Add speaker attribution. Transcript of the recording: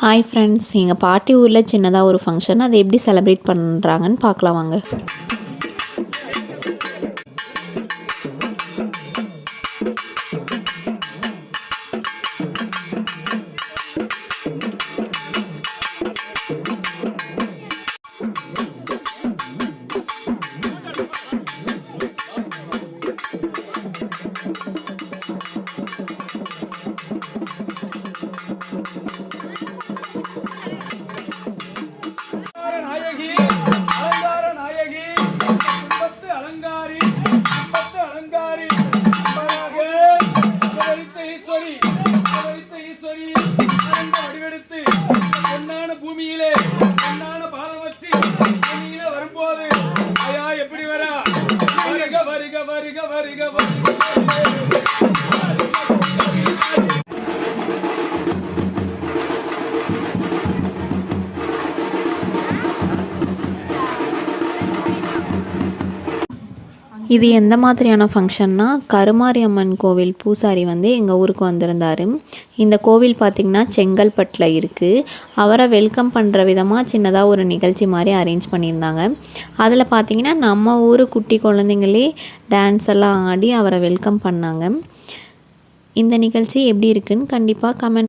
Speaker 1: Hi friends, எங்கள் பாட்டி ஊரில் சின்னதாக ஒரு ஃபங்க்ஷன். அதை எப்படி செலிப்ரேட் பண்ணுறாங்கன்னு பார்க்கலாம் வாங்க.
Speaker 2: பூமியிலே பாதம் வச்சு வரும்போது ஐயா எப்படி வரா வருக வருக வருக வருக
Speaker 1: இது எந்த மாதிரியான ஃபங்க்ஷன்னா, கருமாரி அம்மன் கோவில் பூசாரி எங்கள் ஊருக்கு வந்திருந்தார். இந்த கோவில் பார்த்திங்கன்னா செங்கல்பட்டில் இருக்குது. அவரை வெல்கம் பண்ணுற விதமாக சின்னதாக ஒரு நிகழ்ச்சி மாதிரி அரேஞ்ச் பண்ணியிருந்தாங்க. அதில் பார்த்திங்கன்னா நம்ம ஊர் குட்டி குழந்தைங்களே டான்ஸ் எல்லாம் ஆடி அவரை வெல்கம் பண்ணாங்க. இந்த நிகழ்ச்சி எப்படி இருக்குன்னு கண்டிப்பாக கமெண்ட்